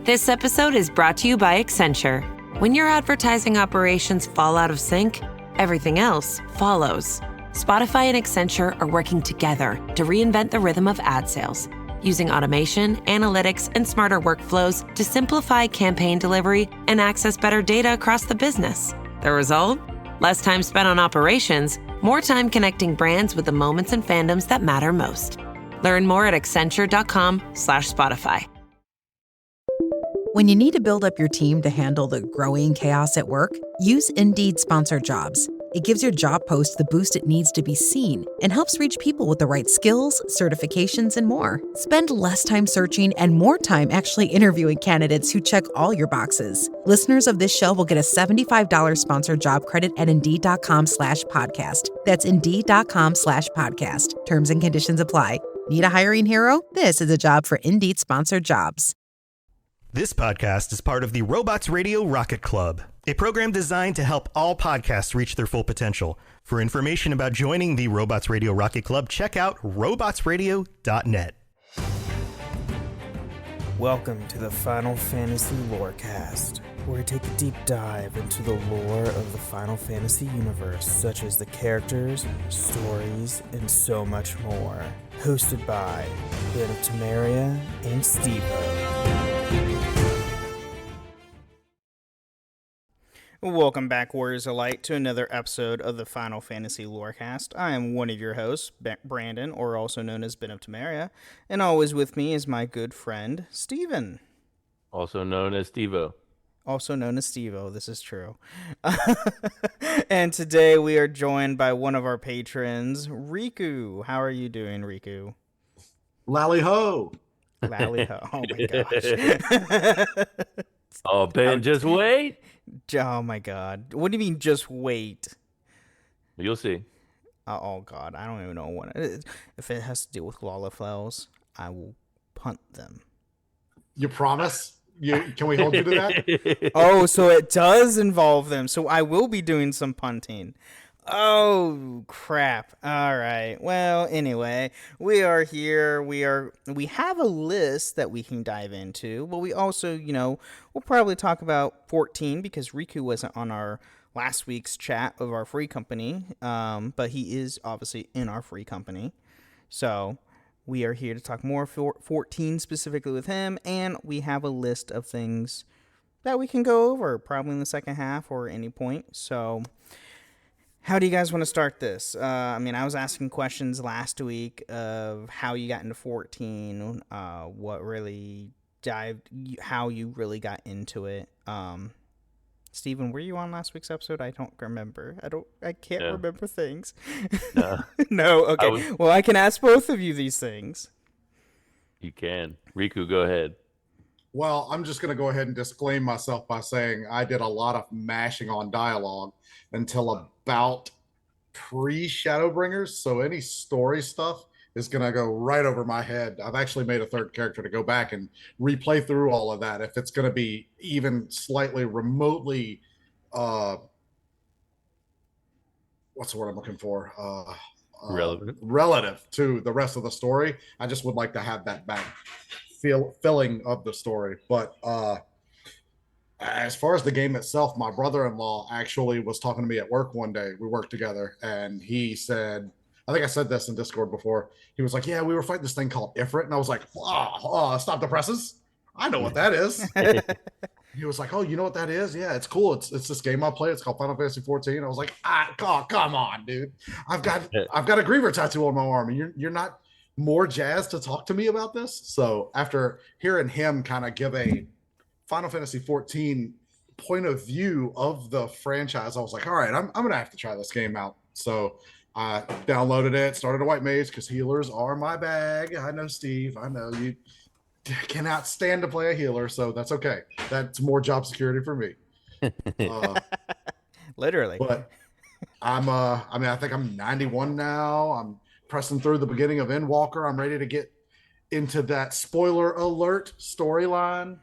This episode is brought to you by Accenture. When your advertising operations fall out of sync, everything else follows. Spotify and Accenture are working together to reinvent the rhythm of ad sales, using automation, analytics, and smarter workflows to simplify campaign delivery and access better data across the business. The result? Less time spent on operations, more time connecting brands with the moments and fandoms that matter most. Learn more at accenture.com/Spotify. When you need to build up your team to handle the growing chaos at work, use Indeed Sponsored Jobs. It gives your job post the boost it needs to be seen and helps reach people with the right skills, certifications, and more. Spend less time searching and more time actually interviewing candidates who check all your boxes. Listeners of this show will get a $75 sponsored job credit at Indeed.com/podcast. That's Indeed.com/podcast. Terms and conditions apply. Need a hiring hero? This is a job for Indeed Sponsored Jobs. This podcast is part of the Robots Radio Rocket Club, a program designed to help all podcasts reach their full potential. For information about joining the Robots Radio Rocket Club, check out robotsradio.net. Welcome to the Final Fantasy Lorecast, where we take a deep dive into the lore of the Final Fantasy universe, such as the characters, stories, and so much more. Hosted by Ben of Temeria and Steve-O. Welcome back, Warriors of Light, to another episode of the Final Fantasy Lorecast. I am one of your hosts, Brandon, or also known as Ben of Temeria, and always with me is my good friend, Steven. Also known as Steve-O. Also known as Steve-O, this is true. And today we are joined by one of our patrons, Riku. How are you doing, Riku? Lally ho! Lally ho. Oh my gosh. Oh, Ben, just wait. Oh my god. What do you mean, just wait? You'll see. Oh god, I don't even know what it is. If it has to do with Lalafels, I will punt them. You promise? Can we hold you to that? Oh, so it does involve them. So I will be doing some punting. Oh crap. All right. Well, anyway, we are here. We have a list that we can dive into, but we also, we'll probably talk about 14 because Riku wasn't on our last week's chat of our free company. But he is obviously in our free company. So we are here to talk more 14 specifically with him, and we have a list of things that we can go over probably in the second half or any point. So how do you guys want to start this? I was asking questions last week of how you got into 14, what really how you really got into it. Steven, were you on last week's episode? I don't remember. I can't remember things. No. No? Okay. Well, I can ask both of you these things. You can. Riku, go ahead. Well, I'm just going to go ahead and disclaim myself by saying I did a lot of mashing on dialogue until about pre-Shadowbringers, so any story stuff is going to go right over my head. I've actually made a third character to go back and replay through all of that if it's going to be even slightly remotely what's the word I'm looking for? Relative to the rest of the story. I just would like to have that back filling of the story. But as far as the game itself, my brother-in-law actually was talking to me at work one day. We worked together, and he said, I think I said this in Discord before. He was like, yeah, we were fighting this thing called Ifrit. And I was like, stop the presses. I know what that is. He was like, oh, you know what that is? Yeah, it's cool. It's this game I play. It's called Final Fantasy XIV. I was like, come on, dude. I've got a Griever tattoo on my arm, and you're not more jazzed to talk to me about this? So after hearing him kind of give a Final Fantasy XIV point of view of the franchise, I was like, all right, I'm going to have to try this game out. So I downloaded it, started a white mage because healers are my bag. I know, Steve. I know you cannot stand to play a healer, so that's okay. That's more job security for me. Literally. But I think I'm 91 now. I'm pressing through the beginning of Endwalker. I'm ready to get into that spoiler alert storyline.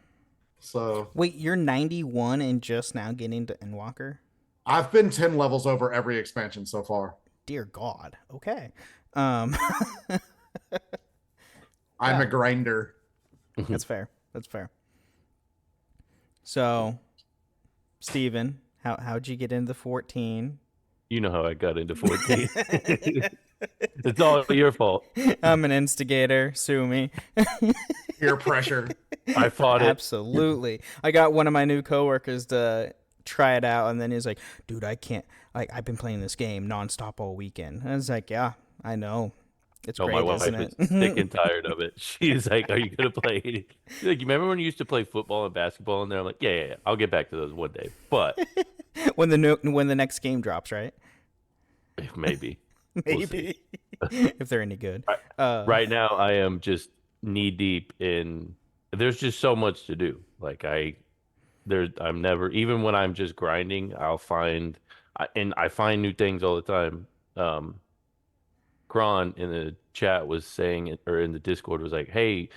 So wait, you're 91 and just now getting to Endwalker? I've been 10 levels over every expansion so far. Dear God. Okay. I'm a grinder. That's fair. That's fair. So, Steven, how'd you get into 14? You know how I got into 14. It's all your fault. I'm an instigator. Sue me. Peer pressure. I fought it. Absolutely. I got one of my new coworkers to try it out, and then he's like, "Dude, I can't. Like, I've been playing this game nonstop all weekend." And I was like, "Yeah, I know. It's great, My wife isn't is it?" sick and tired of it. She's like, "Are you gonna play?" She's like, "You remember when you used to play football and basketball in there?" I'm like, "Yeah. I'll get back to those one day." But when the next game drops, right? maybe. Maybe if they're any good. Right now, I am just knee deep in. There's just so much to do. Like I'm never, even when I'm just grinding, I'll find, and I find new things all the time. Kron in the chat was saying, or in the Discord was like, "Hey,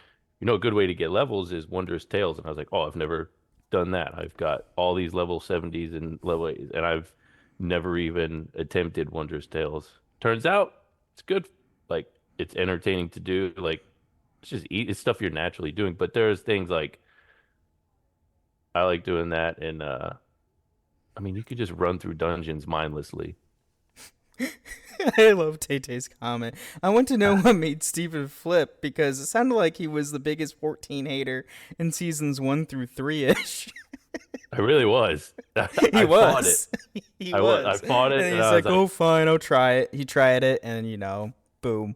a good way to get levels is Wondrous Tales," and I was like, "Oh, I've never done that. I've got all these level 70s and level 80s, and I've never even attempted Wondrous Tales. Turns out it's good. Like, it's entertaining to do. Like, it's stuff you're naturally doing. But there's things like I like doing that, and I mean, you could just run through dungeons mindlessly. I love Tay-Tay's comment. I want to know what made Steven flip, because it sounded like he was the biggest 14 hater in seasons 1 through 3-ish. I really was. He fought was. it. He I was. I fought it, And and he's I like, was "Oh, fine, I'll try it." He tried it, and boom.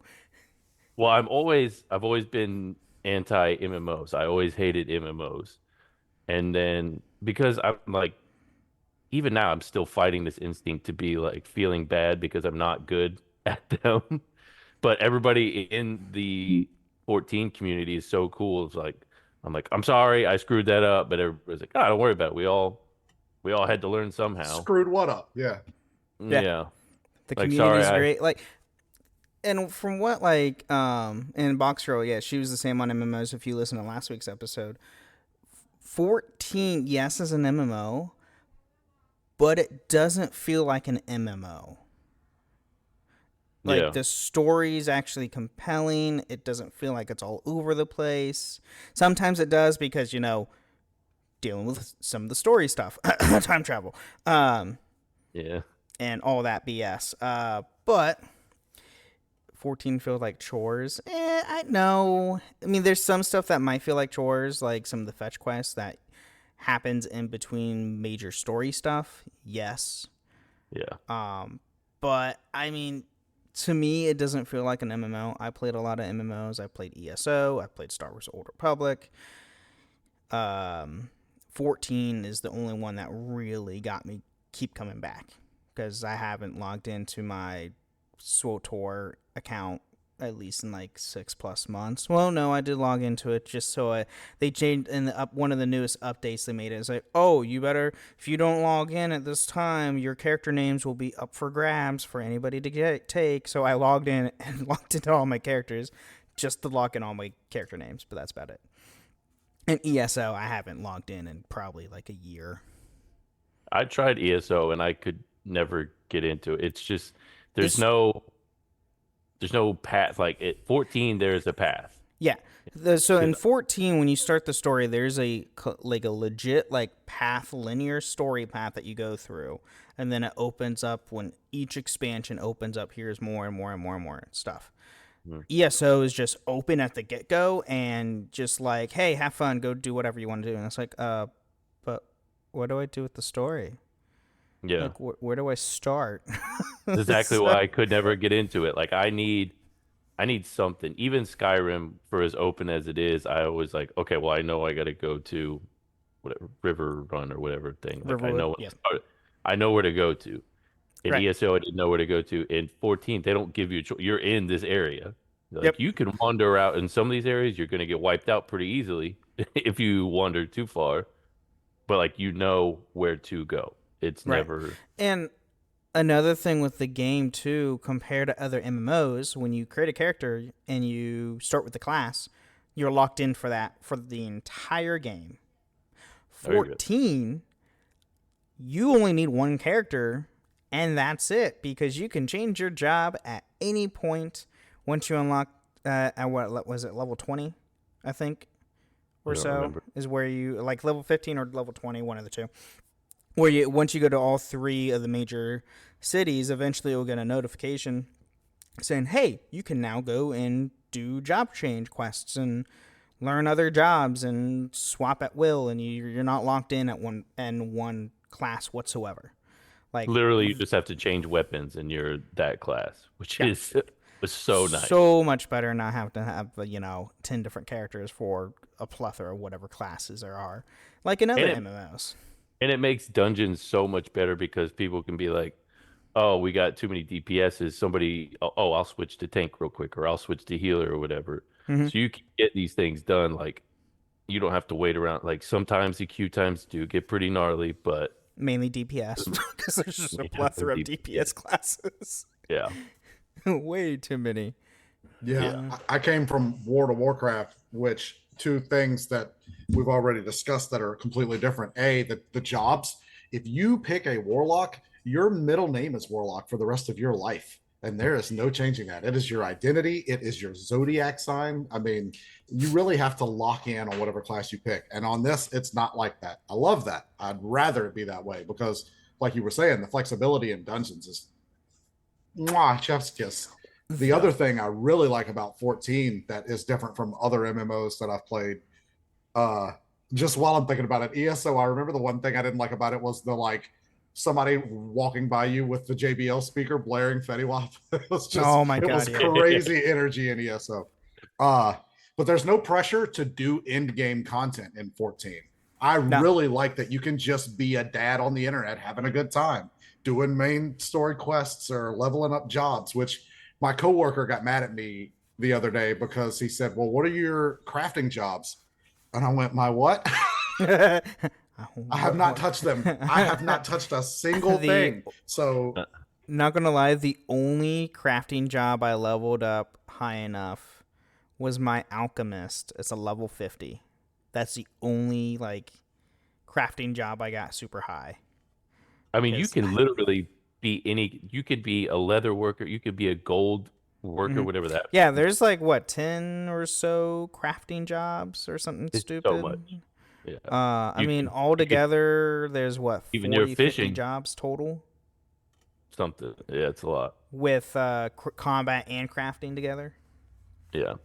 well, I've always been anti MMOs. I always hated MMOs. And then because I'm like, even now I'm still fighting this instinct to be like feeling bad because I'm not good at them. But everybody in the 14 community is so cool. It's like I'm like, "I'm sorry, I screwed that up," but everybody's like, "Oh, don't worry about it. We all had to learn somehow." Screwed what up? Yeah. Yeah. The Like, community is sorry, great. Like, and from what in Box Girl, yeah, she was the same on MMOs. If you listen to last week's episode, 14, yes, is an MMO, but it doesn't feel like an MMO. Like, yeah. the story is actually compelling. It doesn't feel like it's all over the place. Sometimes it does because, dealing with some of the story stuff, time travel, Yeah. and all that BS. But 14 feel like chores. I know. I mean, there's some stuff that might feel like chores, like some of the fetch quests that happens in between major story stuff. Yes. Yeah. But I mean, to me, it doesn't feel like an MMO. I played a lot of MMOs. I played ESO. I played Star Wars Old Republic. 14 is the only one that really got me keep coming back, because I haven't logged into my SWTOR account at least in like 6+ months. Well, no, I did log into it just so they changed in one of the newest updates they made. It's like, "Oh, you better, if you don't log in at this time, your character names will be up for grabs for anybody to take." So I logged in and logged into all my characters just to lock in all my character names, but that's about it. And ESO, I haven't logged in probably like a year. I tried ESO and I could never get into it. It's just there's no path. Like at 14, there's a path. Yeah. So in 14, when you start the story, there's a legit path, linear story path that you go through, and then it opens up when each expansion opens up. Here's more and more and more and more stuff. ESO is just open at the get-go and just like, "Hey, have fun, go do whatever you want to do." And it's like, but what do I do with the story? Yeah. Like, where do I start? That's exactly why I could never get into it. Like, I need something. Even Skyrim, for as open as it is, I always like, okay, well, I know I got to go to whatever River Run or whatever thing. Like, I know where to go to. In Right. ESO, I didn't know where to go to. In 14, they don't give you a choice. You're in this area. Like, you can wander out in some of these areas. You're going to get wiped out pretty easily if you wander too far. But like, where to go. It's never. And another thing with the game too, compared to other MMOs, when you create a character and you start with the class, you're locked in for that for the entire game. 14, you only need one character, and that's it, because you can change your job at any point once you unlock at what was it, level 20, I think, or I don't so remember. is where you like level 15 or level 20, one of the two. Where you once you go to all three of the major cities, eventually you'll get a notification saying, "Hey, you can now go and do job change quests and learn other jobs and swap at will, and you're not locked in at one class whatsoever." Like Literally, you just have to change weapons and you're that class, which was so nice. so much better not have to have 10 different characters for a plethora of whatever classes there are, like in other MMOs. And it makes dungeons so much better because people can be like, oh, we got too many DPSs. Somebody, oh, I'll switch to tank real quick, or I'll switch to healer or whatever. Mhm. So you can get these things done. Like, you don't have to wait around. Like, sometimes the queue times do get pretty gnarly, but Mainly DPS because there's just a Yeah, plethora of DPS. DPS classes. yeah. Way too many. Yeah, I came from World of Warcraft, which two things that we've already discussed that are completely different. The jobs. If you pick a warlock, your middle name is Warlock for the rest of your life. And there is no changing that. It is your identity. It is your zodiac sign. I mean, you really have to lock in on whatever class you pick. And on this, it's not like that. I love that. I'd rather it be that way because, like you were saying, the flexibility in dungeons is chef's kiss. The other thing I really like about 14 that is different from other MMOs that I've played, just while I'm thinking about it, ESO, I remember the one thing I didn't like about it was the somebody walking by you with the JBL speaker blaring Fetty Wap. It was just, Oh my it was God, yeah. crazy energy in ESO. But there's no pressure to do end game content in 14. I really like that you can just be a dad on the internet having a good time, doing main story quests or leveling up jobs, which my coworker got mad at me the other day because he said, well, what are your crafting jobs? And I went, my what? I have not touched them. I have not touched a single thing. So Not gonna lie, the only crafting job I leveled up high enough was my alchemist. It's a level 50. That's the only crafting job I got super high. I mean, you can literally be you could be a leather worker, you could be a gold worker, whatever that. Yeah, there's 10 or so crafting jobs or something stupid. So much. Yeah. I mean, altogether, there's even 40, your 50 fishing jobs total something. Yeah, it's a lot. with combat and crafting together. Yeah.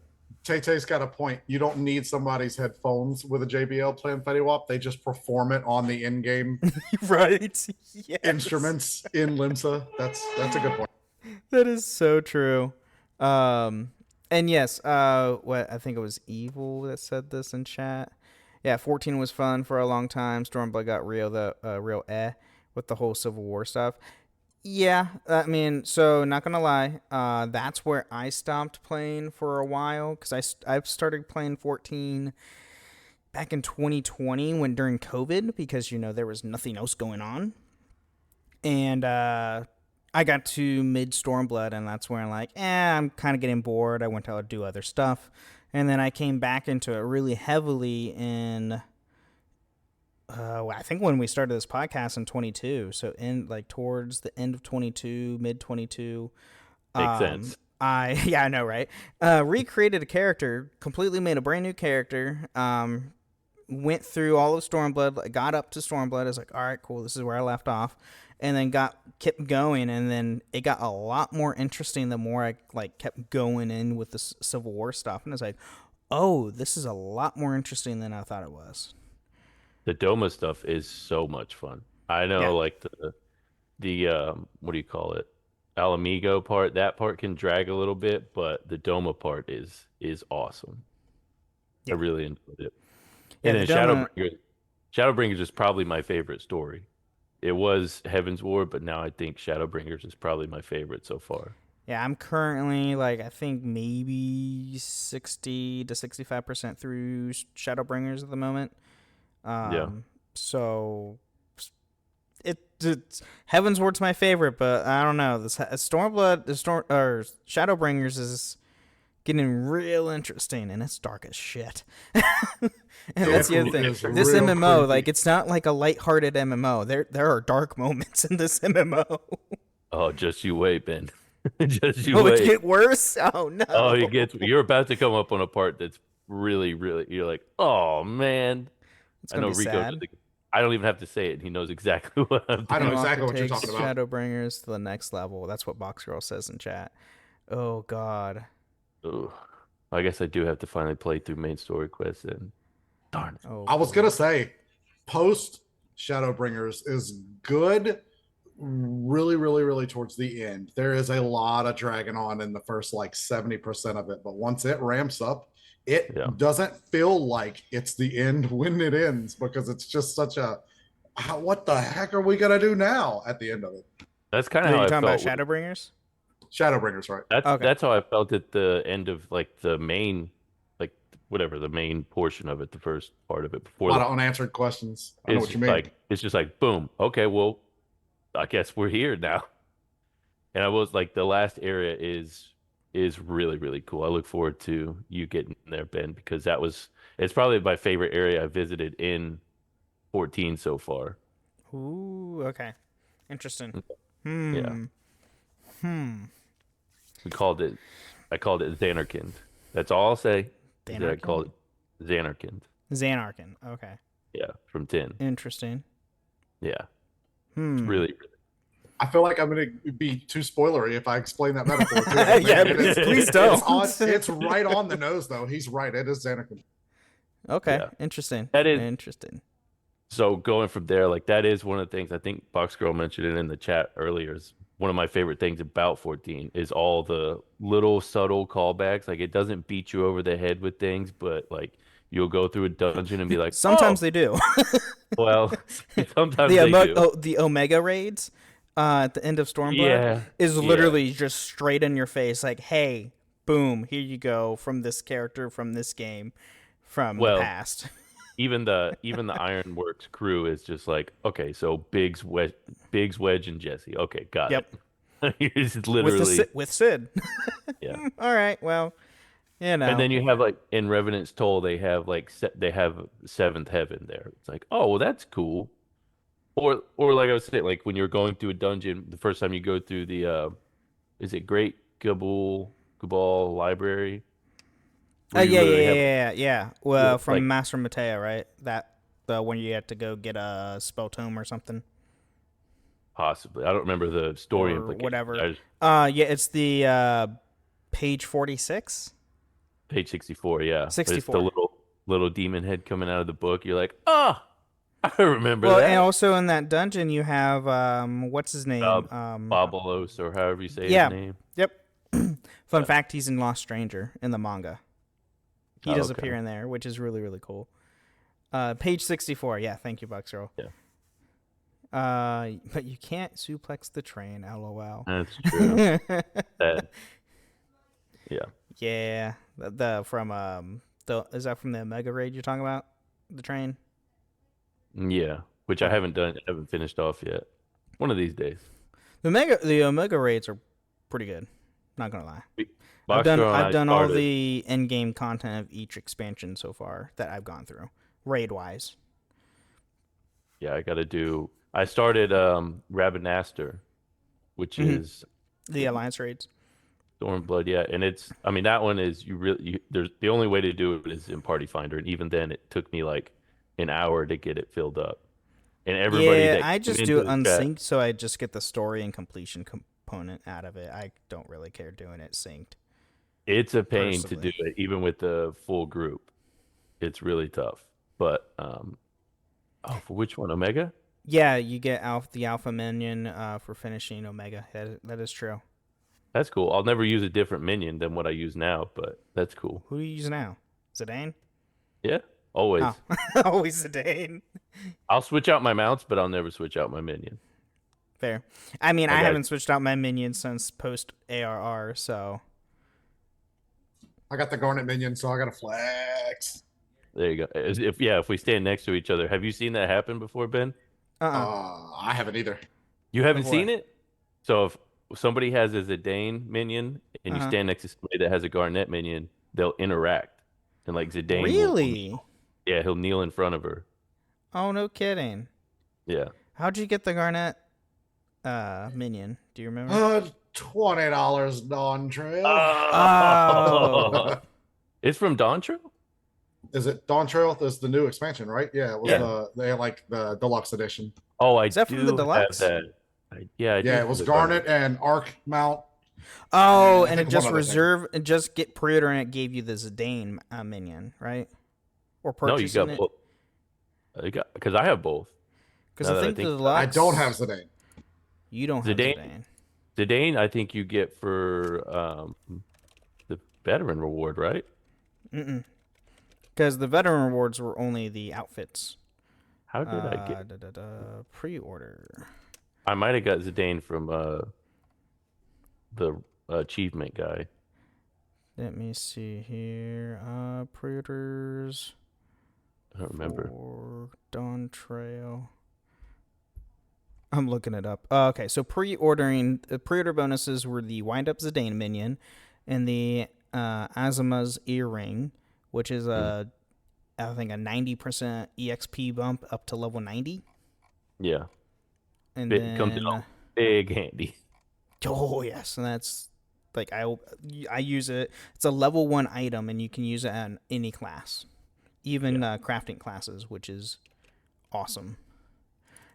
Tay-Tay's got a point. You don't need somebody's headphones with a JBL playing Fetty Wap. They just perform it on the in-game Right. Yes. instruments in Limsa. That's a good point. That is so true. And yes, what I think it was Evil that said this in chat. Yeah, 14 was fun for a long time. Stormblood got real with the whole Civil War stuff. Yeah, I mean, so not gonna lie, that's where I stopped playing for a while because I started playing 14 back in 2020 during COVID because there was nothing else going on, and I got to mid Stormblood and that's where I'm kind of getting bored. I went to do other stuff, and then I came back into it really heavily in. I think when we started this podcast in 22, so towards the end of 22, mid 22. Makes sense. I know, right? Recreated a character, completely made a brand new character. Went through all of Stormblood, got up to Stormblood. I was like, all right, cool, this is where I left off, and then kept going, and then it got a lot more interesting the more I kept going in with the Civil War stuff, and I was like, oh, this is a lot more interesting than I thought it was. The Doma stuff is so much fun. I know, the what do you call it? Alamigo part. That part can drag a little bit, but the Doma part is awesome. Yeah. I really enjoyed it. Yeah, And then Shadowbringers is probably my favorite story. It was Heaven's War, but now I think Shadowbringers is probably my favorite so far. Yeah, I'm currently I think maybe 60 to 65% through Shadowbringers at the moment. So it's Heaven's Ward's my favorite, but I don't know. This Stormblood, or Shadowbringers is getting real interesting, and it's dark as shit. And that's the other thing. This MMO, creepy. it's not like a lighthearted MMO. There are dark moments in this MMO. Oh, just you wait, Ben. Just you Oh, wait. it get worse? Oh no. Oh, you're about to come up on a part that's really, really, you're like, oh man. It's I gonna know be Rico. sad. I don't even have to say it. He knows exactly what I'm I know doing. exactly Blanca what you're takes talking about. Shadowbringers to the next level. That's what Box Girl says in chat. Oh God. Ugh. I guess I do have to finally play through main story quests and darn it. Oh. I was gonna say, post Shadowbringers is good. Really, really, really towards the end. There is a lot of dragging on in the first like 70% of it, but once it ramps up, it Yeah. doesn't feel like it's the end when it ends because it's just such a what the heck are we gonna do now at the end of it? That's kind of You're how I talking about felt. Shadowbringers? Shadowbringers, right? Okay. That's how I felt at the end of like the main, like whatever the main portion of it, the first part of it A before lot the, of unanswered questions. I know it's what you just mean. like it's just like boom. Okay, well, I guess we're here now. And I was like, the last area is really really cool. I look forward to you getting there, Ben, because it's probably my favorite area I visited in 14 so far. Ooh, okay. Interesting. Yeah, Hmm. I called it Xanarkand. That's all I'll say. Is that I Xanarkand? called it Xanarkand. Xanarkand. Okay. Yeah, from 10. Interesting. Yeah, it's Hmm. really I feel like I'm going to be too spoilery if I explain that metaphor to it. Yeah, Man, please don't. It's right on the nose, though. He's right. It is Xanarkand. Okay. Yeah. Interesting. That is- interesting. So going from there, like that is one of the things I think Box Girl mentioned it in the chat earlier. Is one of my favorite things about 14 is all the little subtle callbacks. Like it doesn't beat you over the head with things, but like you'll go through a dungeon and be like, Sometimes oh, they do. well, sometimes they do. The Omega raids at the end of Stormblood Yeah, is yeah. literally just straight in your face, like, hey, boom, here you go from this character from this game from the past. Even the Ironworks crew is just like, okay, so Biggs, Wedge, and Jesse. Okay, got Yep. it. It's literally with Sid. yeah. All right, well, you know. And then you have like in Revenant's Toll, they have like they have Seventh Heaven there. It's like, oh, well, that's cool. Or like I was saying, like when you're going through a dungeon, the first time you go through the is it Great Gabal Library? Where you literally Yeah. Well, from like- Master Mateo, right? That the when you had to go get a spell tome or something. Possibly, I don't remember the story Or implications. whatever. I just- Yeah, it's the page 46. Page 64, yeah. But 64. it's the little demon head coming out of the book. You're like, oh, I remember Well, that. and also in that dungeon you have what's his name? Bobolos, or however you say yeah. his name. Yep. Fun fact: he's in Lost Stranger in the manga. He does okay. appear in there, which is really really cool. Page 64. Yeah, thank you, Bucks Girl. Yeah. But you can't suplex the train. LOL. That's true. That, yeah. Yeah, the from the is that from the Omega raid you're talking about? The train. Yeah, which I haven't finished off yet. One of these days. The Omega raids are pretty good. Not gonna lie. Box Girl and I I've done all started- the end game content of each expansion so far that I've gone through, raid wise. Yeah, I started Rabanaster, which is The Alliance raids. Stormblood, yeah, and that one is there's the only way to do it is in Party Finder, and even then it took me like an hour to get it filled up. And everybody Yeah, that I came just into do it the chat- unsynced, so I just get the story and completion component out of it. I don't really care doing it synced. It's a pain to personally. do it, even with the full group. It's really tough. But for which one? Omega? Yeah, you get the alpha minion for finishing Omega. That is true. That's cool. I'll never use a different minion than what I use now, but that's cool. Who do you use now? Zidane? Yeah, always. Oh, always Zidane. I'll switch out my mounts, but I'll never switch out my minion. Fair. I mean, I Okay. haven't switched out my minion since post ARR, so I got the Garnet minion, so I got to flex. There you go. If we stand next to each other, have you seen that happen before, Ben? I haven't either. You haven't Of seen what? it? So if somebody has a Zidane minion and you stand next to somebody that has a Garnet minion, they'll interact. And like Zidane really? Yeah, he'll kneel in front of her. Oh, no kidding. Yeah. How'd you get the Garnet minion? Do you remember? $20 Dawn Trail. Oh. It's from Dawn Trail? Is it Dawn Trail? Is the new expansion, right? Yeah, it was Yeah. they had like the deluxe edition. Oh, I Is that from the do have deluxe? that. Yeah, I do Yeah, it have was the Garnet and Arc Mount, Oh, and I and it think one just other thing. just get pre-order and it gave you the Zidane minion, right? Or No, you purchasing got it? both. You got because I have both. Because Now I that I think the think about I deluxe. don't have Zidane. You don't have Zidane, Zidane. Zidane, I think you get for the veteran reward, right? Mm-mm. Because the veteran rewards were only the outfits. How did I get? Pre-order. I might have got Zidane from the achievement guy. Let me see here. Pre-orders I don't remember. for Dawn Trail. I'm looking it up. Okay, so pre-order bonuses were the Wind Up Zidane minion and the Azuma's earring, which is I think a 90% EXP bump up to level 90. Yeah, And it comes then out big handy. oh yes, and that's like I use it. It's a level 1 item and you can use it on any class. Even crafting classes, which is awesome.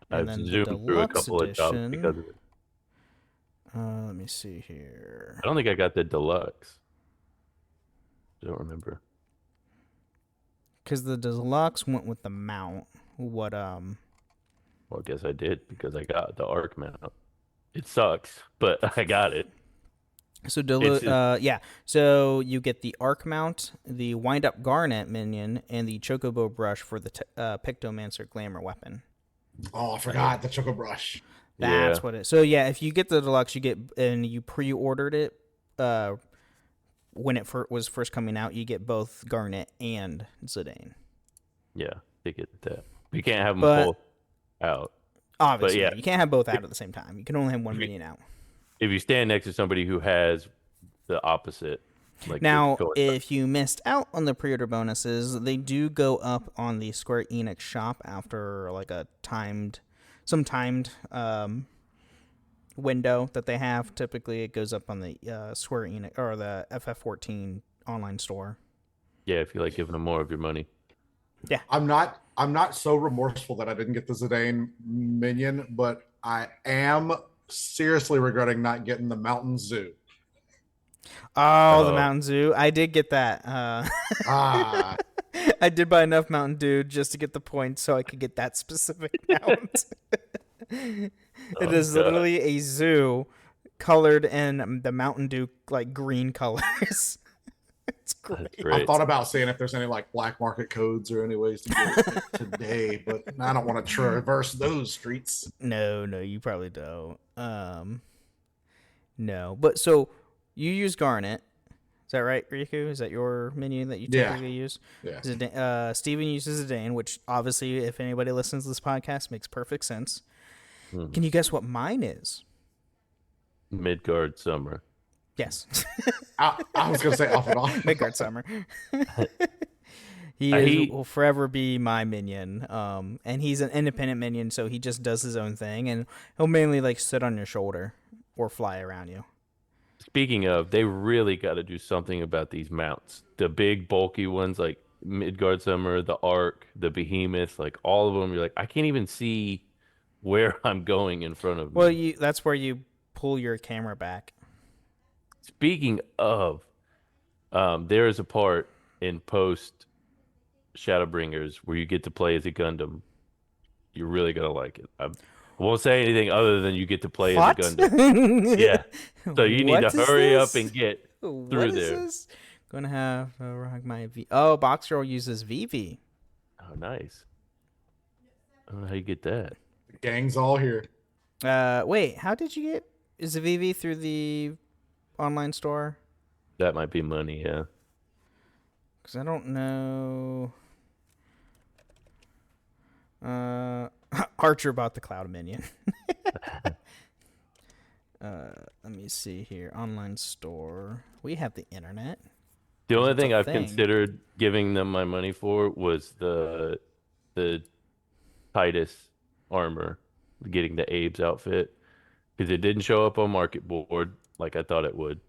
And I've then the zoomed through a deluxe couple of jobs edition. because of it. Let me see here. I don't think I got the deluxe. I don't remember. Because the deluxe went with the mount. What Well, I guess I did because I got the arc mount. It sucks, but I got it. So It's- yeah. So you get the arc mount, the wind up garnet minion, and the chocobo brush for the Pictomancer glamour weapon. Oh, I forgot the Choco Brush. That's Yeah. what it. So yeah, if you get the deluxe, you get and you pre-ordered it. When it was first coming out, you get both Garnet and Zidane. Yeah, they get that. You can't have them But- both out. Obviously, yeah. you can't have both out at the same time. You can only have one minion out. If you stand next to somebody who has the opposite, like Now, the- if you missed out on the pre-order bonuses, they do go up on the Square Enix shop after like a timed window that they have. Typically, it goes up on the Square Enix or the FF14 online store. yeah, if you like giving them more of your money. I'm not so remorseful that I didn't get the Zidane minion, but I am seriously regretting not getting the Mountain Zoo. Oh, the Oh. Mountain Dew. I did get that. Ah, I did buy enough Mountain Dew just to get the points so I could get that specific mount. It is God. literally a zoo colored in the Mountain Dew like green colors. It's great. That's I great. thought about seeing if there's any like black market codes or any ways to get it today, but I don't want to traverse those streets. No, you probably don't. No, but so you use Garnet. Is that right, Riku? Is that your menu that you Yeah. typically use? Yeah. Steven uses Zidane, which obviously, if anybody listens to this podcast, makes perfect sense. Can you guess what mine is? Midgard Summer. Yes, I was gonna say off and on. Midgard Summer. He- will forever be my minion. And he's an independent minion, so he just does his own thing, and he'll mainly like sit on your shoulder or fly around you. Speaking of, they really got to do something about these mounts. The big, bulky ones like Midgard Summer, the Ark, the Behemoth, like all of them. You're like, I can't even see where I'm going in front of me. Well, that's where you pull your camera back. Speaking of, there is a part in post Shadowbringers where you get to play as a Gundam. You're really gonna like it. I won't say anything other than you get to play What? as a Gundam. Yeah. So you need What to is hurry up this? and get What through is there. this? Gonna have to rock my V. Oh, Box Girl uses VV. Oh, nice. I don't know how you get that. Gang's all here. Wait, how did you get? Is it VV through the online store? That might be money, yeah. Because I don't know. Archer bought the Cloud Minion. Let me see here. Online store. We have the internet. The only It's a thing I've thing. considered giving them my money for was the Titus armor, getting the Abe's outfit, because it didn't show up on Market Board like I thought it would.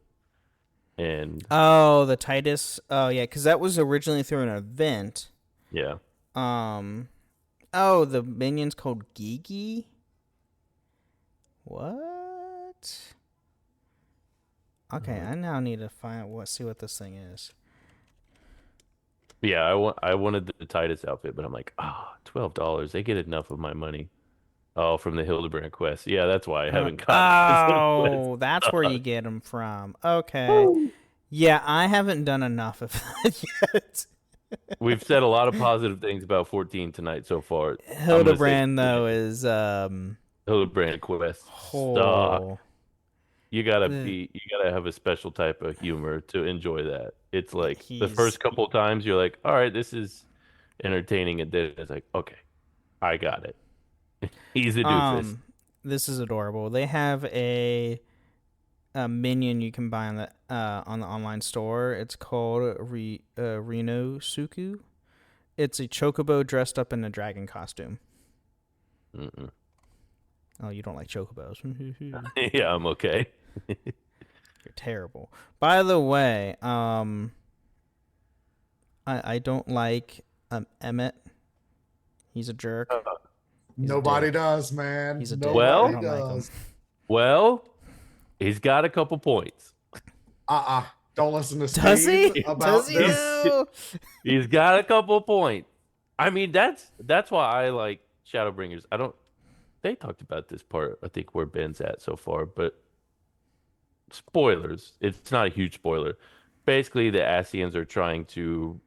And Oh, the Titus. Oh yeah, because that was originally through an event. yeah. Um. Oh, the minion's called Gigi. What? Okay, I now need to see what this thing is. Yeah, I wanted the Titus outfit, but I'm like, $12. They get enough of my money. Oh, from the Hildebrand quest. Yeah, that's why I haven't gotten some quest Oh, that's where you stuff. get them from. Okay. Yeah, I haven't done enough of that yet. We've said a lot of positive things about 14 tonight so far. I'm gonna say Hildebrand though is Hildebrand quest. Stop. oh You gotta have a special type of humor to enjoy that. It's like the he's first couple times you're like, all right, this is entertaining, and then it's like, okay, I got it. He's a doofus. this is adorable. They have a minion you can buy on the online store. It's called Reno Suku. It's a chocobo dressed up in a dragon costume. Mm-mm. Oh, you don't like chocobos? Yeah, I'm okay. You're terrible. By the way, I don't like Emmett. He's a jerk. He's a Nobody dick. does, man. He's a dick. Well- I Nobody don't like him. does. Well, he's got a couple points. Don't listen to Steve Does he? about Does he? this. now? He's got a couple points. I mean, that's why I like Shadowbringers. They talked about this part, I think, where Ben's at so far, but spoilers. It's not a huge spoiler. Basically, the Asians are trying to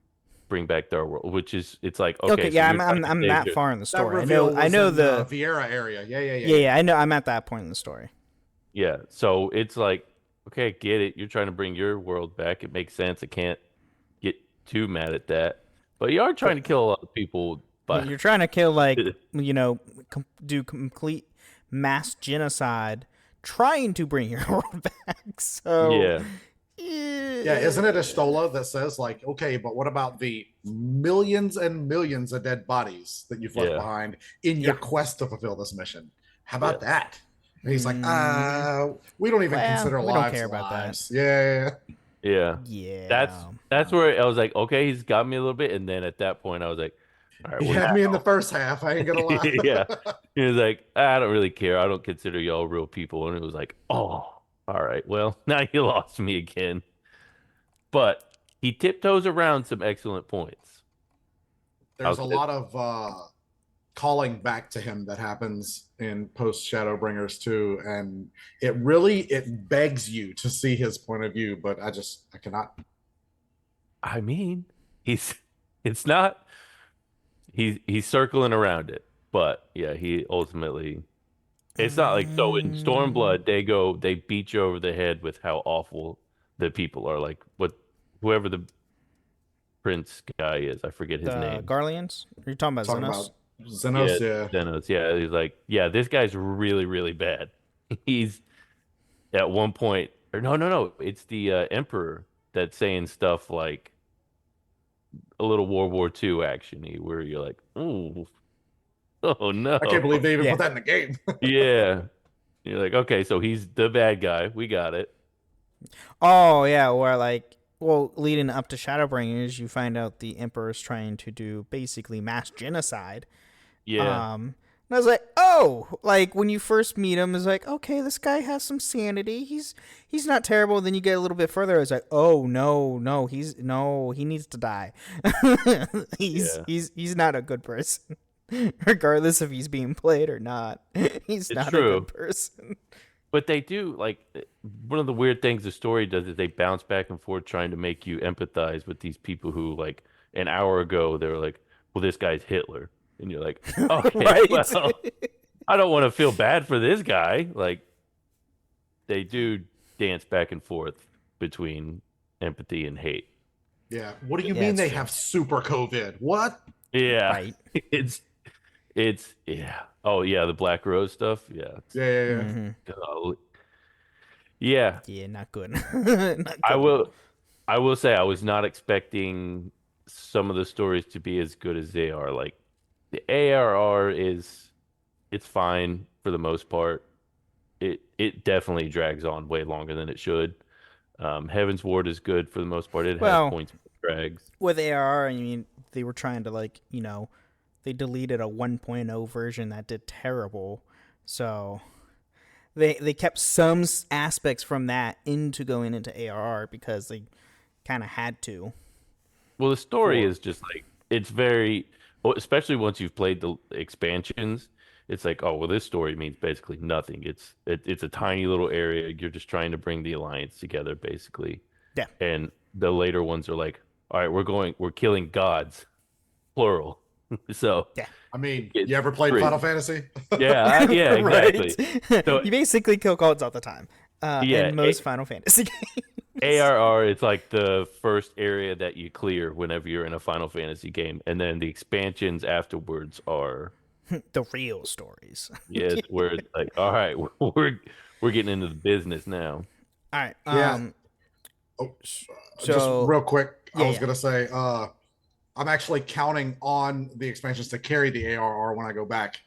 bring back their world, which is it's like okay, Okay, so yeah, you're trying to I'm save that your- far in the That story. reveal I was know in the Vieira area. yeah, I know. I'm at that point in the story. Yeah, so it's like okay, I get it. You're trying to bring your world back. It makes sense. I can't get too mad at that. But you are trying to kill a lot of people. But You're trying to kill do complete mass genocide, trying to bring your world back. So yeah, Yeah, isn't it Estola that says like, okay, but what about the millions and millions of dead bodies that you've left Yeah. behind in your quest to fulfill this mission? How about Yeah. that? And he's like, Mm. we don't even Well, consider we don't lives care about that. lives. Yeah. yeah. yeah, That's where I was like, okay, he's got me a little bit, and then at that point, I was like, all right, He well, had me in the first half. I ain't gonna lie. yeah. He was like, I don't really care. I don't consider y'all real people, and it was like, oh, all right, well, now you lost me again. But he tiptoes around some excellent points. There's a Okay. lot of calling back to him that happens in post Shadowbringers too, and it begs you to see his point of view, but I cannot. I mean, it's not. He's circling around it, but yeah, he ultimately. It's not like so in Stormblood they beat you over the head with how awful the people are. Like whoever the prince guy is, I forget his the name. Garleans. Are you talking about Talking Xenos? about Xenos, yeah. Zenos, yeah. He's like, yeah, this guy's really, really bad. He's at one point, or no. It's the Emperor that's saying stuff like a little World War II actiony, where you're like, oh no. I can't believe they even Yeah. put that in the game. Yeah. You're like, okay, so he's the bad guy. We got it. Oh yeah, where leading up to Shadowbringers, you find out the Emperor's trying to do basically mass genocide. Yeah. And I was like, oh, like when you first meet him, it's like, okay, this guy has some sanity. He's not terrible. Then you get a little bit further, it's like, oh no, he needs to die. He's not a good person, regardless if he's being played or not. He's It's not true. a good person. But they do like one of the weird things the story does is they bounce back and forth trying to make you empathize with these people who like an hour ago they were like, well, this guy's Hitler. And you're like, okay, Right. well, I don't want to feel bad for this guy. Like they do dance back and forth between empathy and hate. Yeah. What do you Yeah, mean it's they true. have super COVID? What? Yeah. Right. It's yeah. Oh yeah, the Black Rose stuff. Yeah. Yeah. Mhm. Golly. Yeah. Yeah, not good. Not good. I will say I was not expecting some of the stories to be as good as they are. Like the ARR it's fine for the most part. It definitely drags on way longer than it should. Heaven's Ward is good for the most part. It has Well, points drags. with ARR, I mean, they were trying to they deleted a 1.0 version that did terrible, so they kept some aspects from that into going into ARR because they kind of had to. Well, the story is just like it's very, especially once you've played the expansions. It's like, oh well, this story means basically nothing. It's a tiny little area. You're just trying to bring the alliance together, basically. Yeah. And the later ones are like, all right, we're killing gods, plural. So Yeah. I mean, it's you ever played crazy. Final Fantasy? Yeah, yeah, exactly. So You basically kill gods all the time. Yeah, in most Final Fantasy games. ARR is like the first area that you clear whenever you're in a Final Fantasy game, and then the expansions afterwards are The real stories. where it's like, all right, we're getting into the business now. All right. Yeah. So Just real quick, I was yeah. gonna say, I'm actually counting on the expansions to carry the ARR when I go back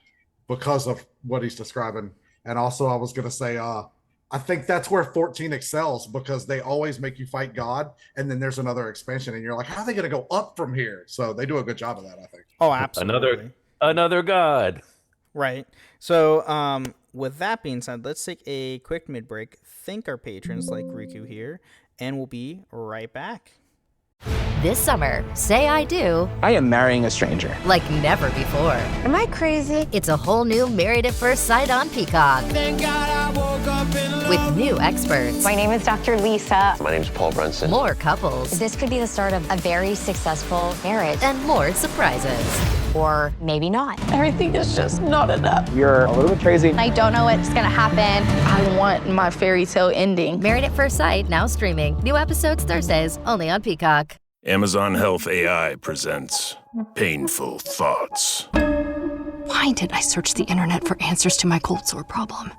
because of what he's describing. And also, I was gonna say, I think that's where 14 excels because they always make you fight God, and then there's another expansion, and you're like, how are they gonna go up from here? So they do a good job of that, I think. Oh, absolutely. Another god. Right. So, with that being said, let's take a quick mid break, thank our patrons like Riku here, and we'll be right back. This summer, say I do I am marrying a stranger. like never before. Am I crazy? It's a whole new Married at First Sight on Peacock. With new experts, My name is Dr. Lisa. My name's Paul Brunson. more couples, This could be the start of a very successful marriage. and more surprises. Or maybe not. Everything is just not enough. You're a little bit crazy. I don't know what's gonna happen. I want my fairy tale ending. Married at First Sight, now streaming. New episodes Thursdays, only on Peacock. Amazon Health AI presents Painful Thoughts. Why did I search the internet for answers to my cold sore problem?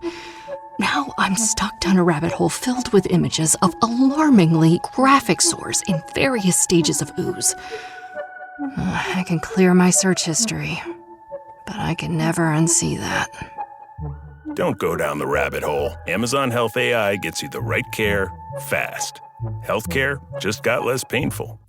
Now I'm stuck down a rabbit hole filled with images of alarmingly graphic sores in various stages of ooze. I can clear my search history, but I can never unsee that. Don't go down the rabbit hole. Amazon Health AI gets you the right care fast. Healthcare just got less painful.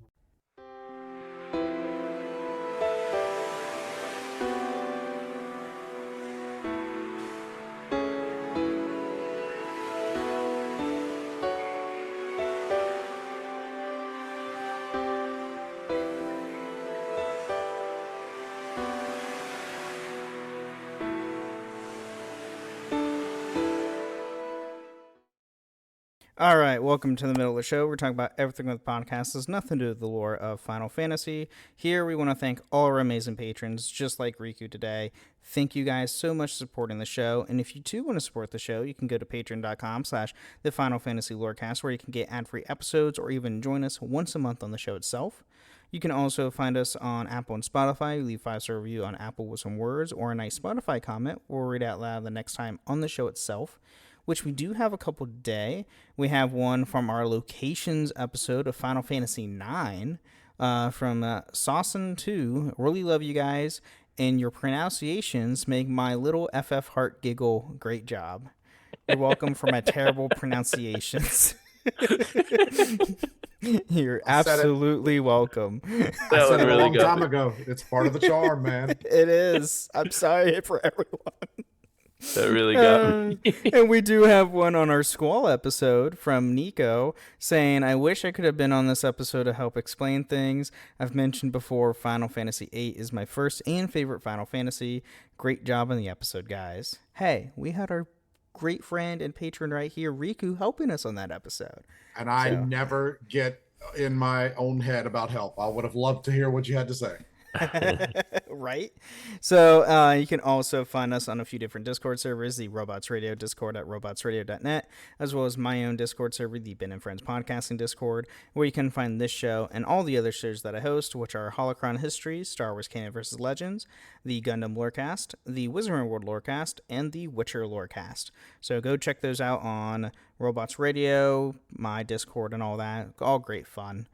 All right, welcome to the middle of the show. We're talking about everything with the podcast. There's nothing to do with the lore of Final Fantasy. Here, we want to thank all our amazing patrons, just like Riku today. Thank you guys so much for supporting the show. And if you too want to support the show, you can go to patreon.com/the Final Fantasy Lorecast, where you can get ad-free episodes or even join us once a month on the show itself. You can also find us on Apple and Spotify. Leave 5-star review on Apple with some words or a nice Spotify comment. We'll read out loud the next time on the show itself, which we do have a couple today. We have one from our locations episode of Final Fantasy IX from Saucin2. Really love you guys, and your pronunciations make my little FF heart giggle. Great job. You're welcome for my terrible pronunciations. You're absolutely welcome. I said it a long time ago. It's part of the charm, man. It is. I'm sorry for everyone. That really got me. And we do have one on our Squall episode from Nico saying, I wish I could have been on this episode to help explain things. I've mentioned before, Final Fantasy VIII is my first and favorite Final Fantasy. Great job on the episode, guys. Hey, we had our great friend and patron right here, Riku, helping us on that episode. And I never get in my own head about help. I would have loved to hear what you had to say. Right? So you can also find us on a few different Discord servers, the Robots Radio Discord at robotsradio.net, as well as my own Discord server, the Ben and Friends Podcasting Discord, where you can find this show and all the other shows that I host, which are Holocron Histories, Star Wars Canon vs. Legends, the Gundam Lorecast, the Wizarding World Lorecast, and the Witcher Lorecast. So go check those out on Robots Radio, my Discord, and all that. All great fun.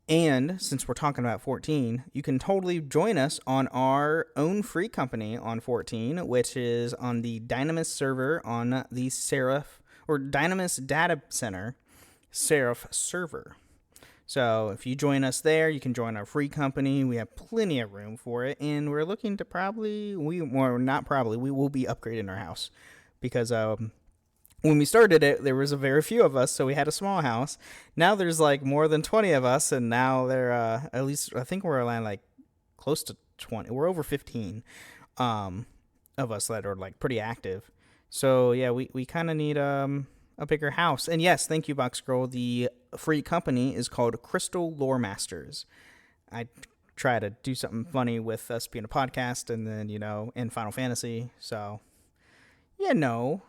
And since we're talking about 14, you can totally join us on our own free company on 14, which is on the Dynamis server on the Seraph or Dynamis Data Center. Seraph server. So if you join us there, you can join our free company. We have plenty of room for it, and we're looking to we will be upgrading our house because when we started it, there was a very few of us, so we had a small house. Now there's like more than 20 of us, and now there at least I think we're like close to 20. We're over 15 of us that are like pretty active. So yeah, we kind of need a bigger house. And yes, thank you, Box Girl. The free company is called Crystal Lore Masters. I try to do something funny with us being a podcast, and then in Final Fantasy. So little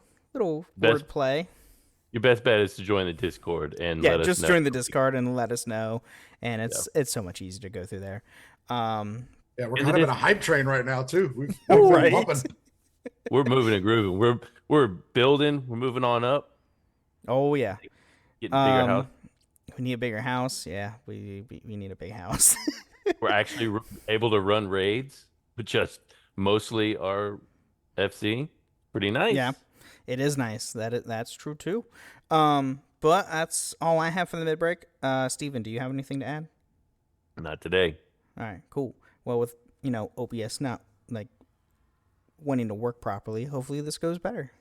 wordplay. Your best bet is to join the Discord and let us know. Just join the Discord and let us know. And it's so much easier to go through there. Yeah, we're kind of in a hype train right now too. Right. We're moving and grooving. We're building. We're moving on up. Oh yeah. Getting a bigger house. We need a bigger house. Yeah, we need a big house. We're actually able to run raids, but just mostly our FC. Pretty nice. Yeah, it is nice. That's true too. But that's all I have for the mid break. Steven, do you have anything to add? Not today. All right, cool. Well, with OBS not like wanting to work properly, hopefully this goes better.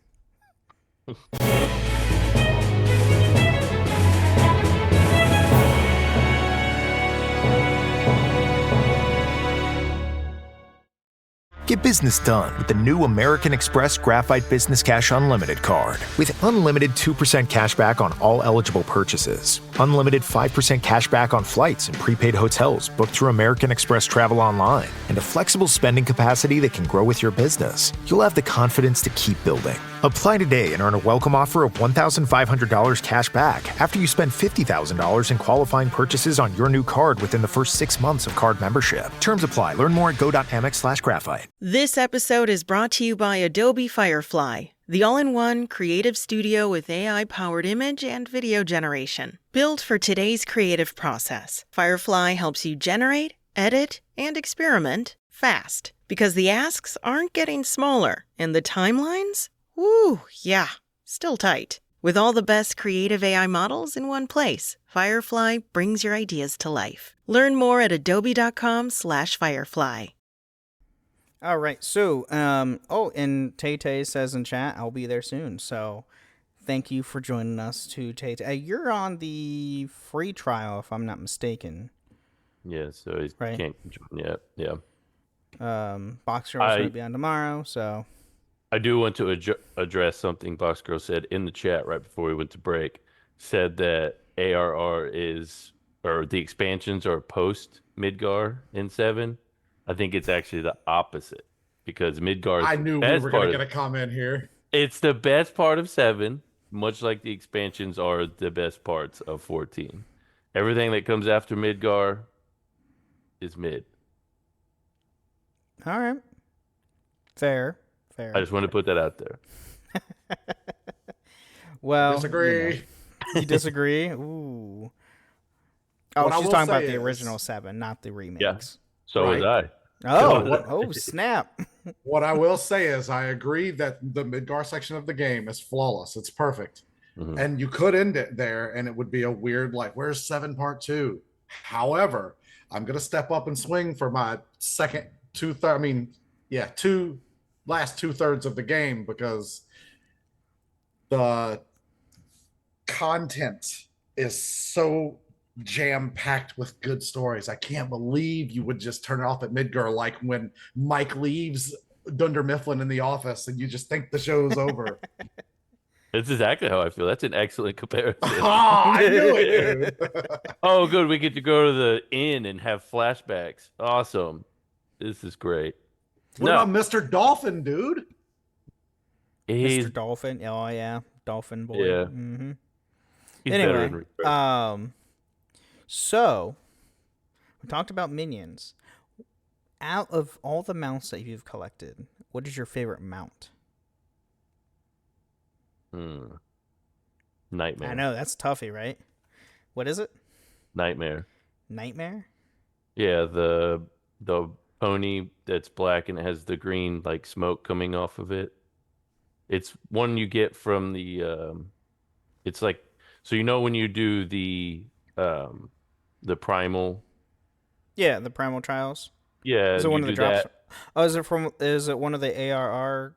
Get business done with the new American Express Graphite Business Cash Unlimited card. With unlimited 2% cash back on all eligible purchases, unlimited 5% cash back on flights and prepaid hotels booked through American Express Travel Online, and a flexible spending capacity that can grow with your business, you'll have the confidence to keep building. Apply today and earn a welcome offer of $1,500 cash back after you spend $50,000 in qualifying purchases on your new card within the first 6 months of card membership. Terms apply. Learn more at go.amex/graphite. This episode is brought to you by Adobe Firefly, the all-in-one creative studio with AI-powered image and video generation. Built for today's creative process, Firefly helps you generate, edit, and experiment fast. Because the asks aren't getting smaller, and the timelines? Woo, yeah, still tight. With all the best creative AI models in one place, Firefly brings your ideas to life. Learn more at adobe.com/firefly. All right, so, and Tay-Tay says in chat, I'll be there soon, so thank you for joining us too, Tay-Tay. You're on the free trial, if I'm not mistaken. Yeah, so he can't join yet, yeah. Box Girl's going to be on tomorrow, so... I do want to address something Box Girl said in the chat right before we went to break. Said that ARR or the expansions are post Midgar in 7. I think it's actually the opposite because Midgar. I knew we were going to get a comment here. It's the best part of 7, much like the expansions are the best parts of 14. Everything that comes after Midgar is mid. All right. Fair. I just want to put that out there. Well, disagree. You disagree? Ooh. Oh, she's talking about the original 7, not the remakes. Yeah. So was I. Oh, snap. What I will say is I agree that the Midgar section of the game is flawless. It's perfect. Mm-hmm. And you could end it there and it would be a weird, like, where's 7 part 2? However, I'm going to step up and swing for my last 2/3 of the game because the content is so jam-packed with good stories. I can't believe you would just turn it off at Midgar like when Mike leaves Dunder Mifflin in the office and you just think the show's over. That's exactly how I feel. That's an excellent comparison. Oh, I knew it, dude. Oh, good. We get to go to the inn and have flashbacks. Awesome. This is great. What about Mr. Dolphin, dude? Mr. Dolphin. Oh, yeah. Dolphin boy. Yeah. Mm-hmm. Anyway, so we talked about minions. Out of all the mounts that you've collected, what is your favorite mount? Nightmare. I know, that's toughy, right? What is it? Nightmare. Nightmare? Yeah, the pony that's black and it has the green like smoke coming off of it. It's one you get from the it's like So when you do the primal. Yeah, the primal trials. Yeah, Is it one of the do drops? that. Oh, is it one of the ARR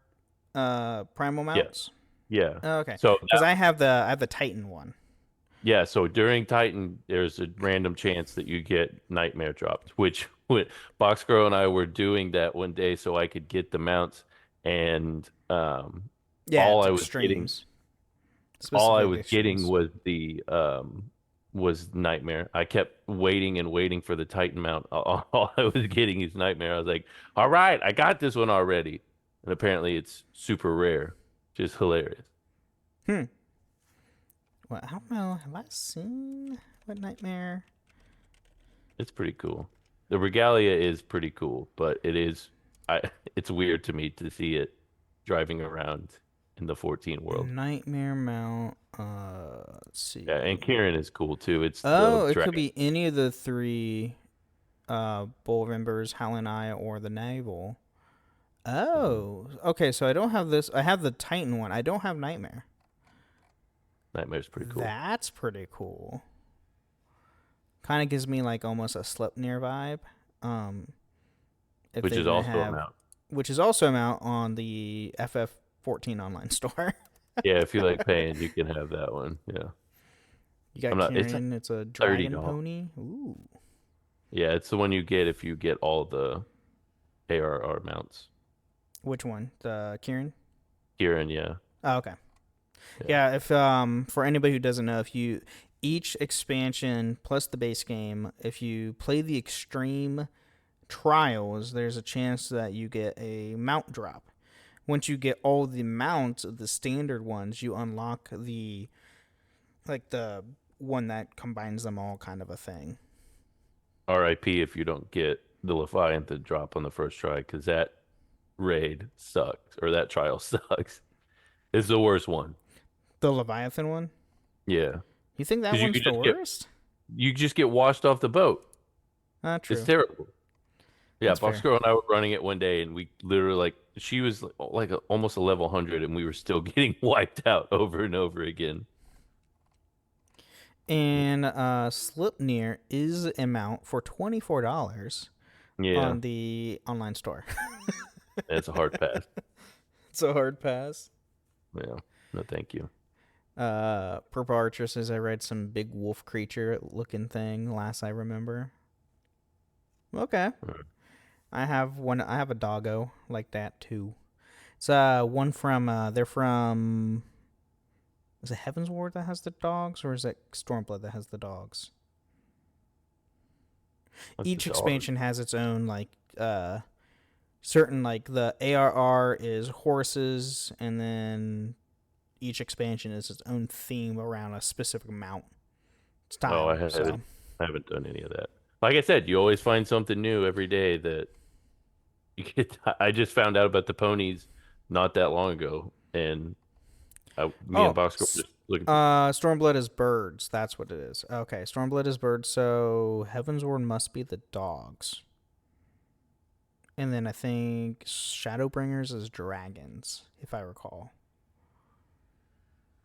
primal mounts? Yeah. Oh, okay. So Because I have the Titan one. yeah, so during Titan, there's a random chance that you get nightmare drops, which Box Girl and I were doing that one day so I could get the mounts, and Yeah, all it's I was getting, extremes. Specifically extremes. was the was nightmare. I kept waiting and waiting for the Titan mount. All I was getting is nightmare. I was like, all right, I got this one already, and apparently it's super rare, just hilarious. Well, I don't know. Have I seen what nightmare? It's pretty cool. The regalia is pretty cool, but it's weird to me to see it driving around in the 14 world. Nightmare mount. Let's see. Yeah, and Kieran is cool too. It's it could be any of the 3 Bull Members, Halanai, or the Naval. Oh, okay. So I don't have this. I have the Titan one. I don't have Nightmare. Nightmare's pretty cool. That's pretty cool. Kind of gives me like almost a Sleipnir vibe. Which is also a mount. Which is also a mount on the FF14 online store. Yeah, if you like paying, you can have that one. Yeah. You got Kieran. It's a dragon pony. Ooh. Yeah, it's the one you get if you get all the ARR mounts. Which one? The Kieran? Kieran, yeah. Oh, okay. Yeah, if for anybody who doesn't know, each expansion plus the base game, if you play the extreme trials, there's a chance that you get a mount drop. Once you get all the mounts of the standard ones, you unlock the one that combines them all, kind of a thing. RIP if you don't get the Leviathan drop on the first try, because that raid sucks, or that trial sucks. It's the worst one. The Leviathan one? Yeah. You think that one's the worst? You just get washed off the boat. True. It's terrible. Yeah, That's Box fair. Girl and I were running it one day, and we literally, she was almost a level 100, and we were still getting wiped out over and over again. And Sleipnir is a mount for $24 on the online store. It's a hard pass. It's a hard pass. Yeah. No, thank you. Purple Archer says I read some big wolf creature looking thing last I remember. Okay. I have a doggo like that too. It's one from they're from, is it Heaven's Ward that has the dogs, or is it Stormblood that has the dogs? Each expansion has its own certain, the ARR is horses, and then each expansion is its own theme around a specific mount style. Oh, I haven't done any of that. Like I said, you always find something new every day that you get. I just found out about the ponies not that long ago, and and Box Girl just looking. Stormblood is birds. That's what it is. Okay, Stormblood is birds. So Heaven's Ward must be the dogs. And then I think Shadowbringers is dragons, if I recall.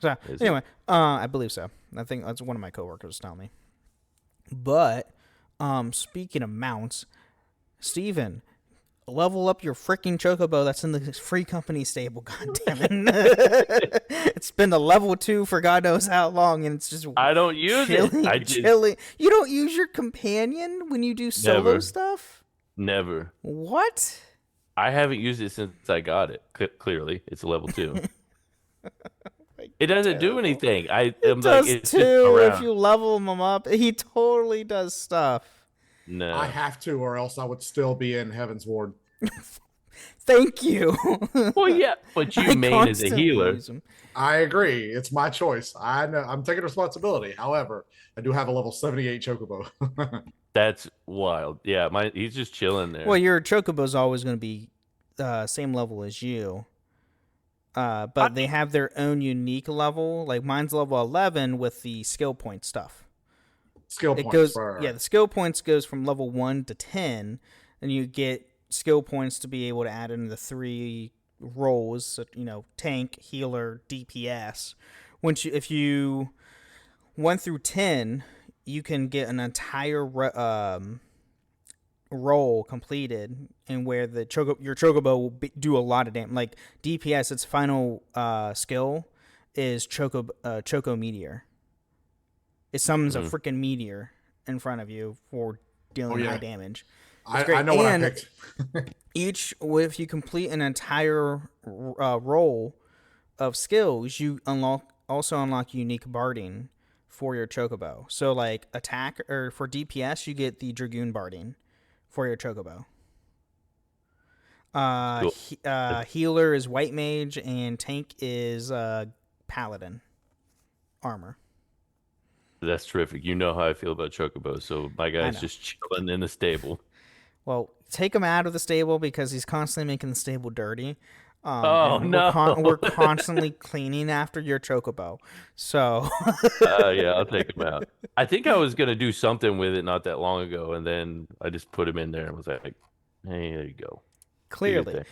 So anyway, I believe so. I think that's one of my coworkers telling me. But speaking of mounts, Steven, level up your freaking chocobo that's in the free company stable. God damn it! It's been a level 2 for God knows how long, and it's just I don't use it. Chilling. You don't use your companion when you do solo stuff? Never. What? I haven't used it since I got it. Clearly, it's a level 2. It doesn't do anything. It does too. If you level him up, he totally does stuff. No, I have to, or else I would still be in Heaven's Ward. Thank you. Well, yeah, but you main as a healer. I agree. It's my choice. I know I'm taking responsibility. However, I do have a level 78 chocobo. That's wild. Yeah, he's just chilling there. Well, your chocobo's always going to be same level as you. But they have their own unique level. Like mine's level 11 with the skill point stuff. The skill points goes from level 1 to 10, and you get skill points to be able to add in the 3 roles. Tank, healer, DPS. If you 1 through 10, you can get an entire role completed, and where your chocobo will do a lot of damage. Like DPS, its final skill is Choco Meteor. It summons a freaking meteor in front of you for dealing high damage. I know what I picked. If you complete an entire roll of skills, you also unlock unique barding for your chocobo. So like attack, or for DPS, you get the Dragoon barding for your chocobo. Healer is White Mage, and tank is Paladin armor. That's terrific. You know how I feel about chocobos, so my guy's just chilling in the stable. Well, take him out of the stable because he's constantly making the stable dirty. No! We're constantly cleaning after your chocobo. So yeah, I'll take him out. I think I was gonna do something with it not that long ago, and then I just put him in there and was like, "Hey, there you go." Clearly.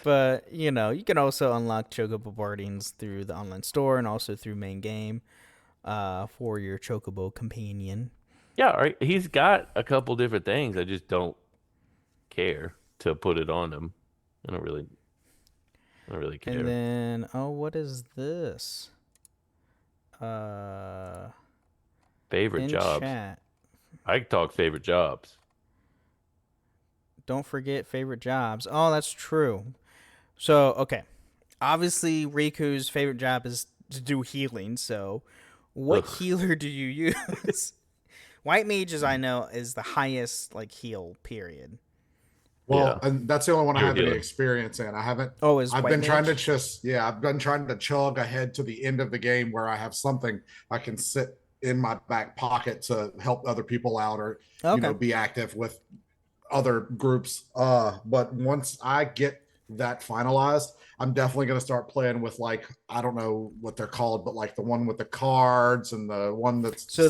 But you can also unlock chocobo bardings through the online store and also through main game for your chocobo companion. Yeah, right. He's got a couple different things. I just don't care to put it on him. I don't really care. And then, what is this? Favorite jobs. Chat. I can talk favorite jobs. Don't forget favorite jobs. Oh, that's true. So, okay. Obviously, Riku's favorite job is to do healing. So, what healer do you use? White Mages, I know, is the highest heal period. Well, and that's the only one I have any experience in. I haven't. I've been trying to chug ahead to the end of the game where I have something I can sit in my back pocket to help other people out, or be active with other groups. But once I get that finalized, I'm definitely going to start playing with I don't know what they're called, but the one with the cards and the one that's there's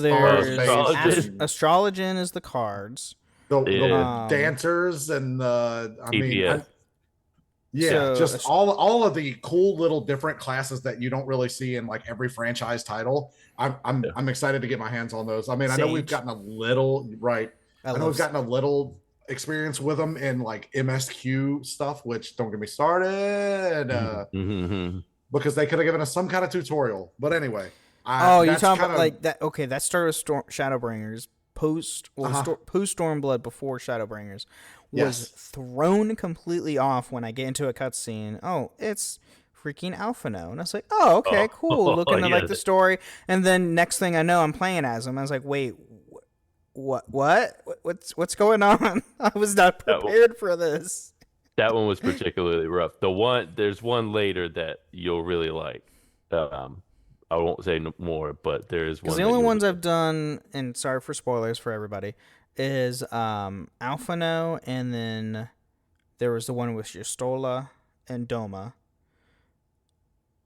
Astrologen is the cards. The dancers and the just all of the cool little different classes that you don't really see in every franchise title. I'm excited to get my hands on those. I mean, I know we've gotten a little we've gotten a little experience with them in MSQ stuff, which don't get me started because they could have given us some kind of tutorial. But anyway, you're talking about that? Okay, that started with Shadowbringers. Post Stormblood, before Shadowbringers, was thrown completely off when I get into a cutscene. Oh, it's freaking Alphino. And I was like, oh, okay, cool. Looking at the story. And then next thing I know, I'm playing as him. I was like, wait, what's going on? I was not prepared for this. That one was particularly rough. There's one later that you'll really like. I won't say more, but there is one. Because the only ones I've done, and sorry for spoilers for everybody, is Alphino, and then there was the one with Justola and Doma,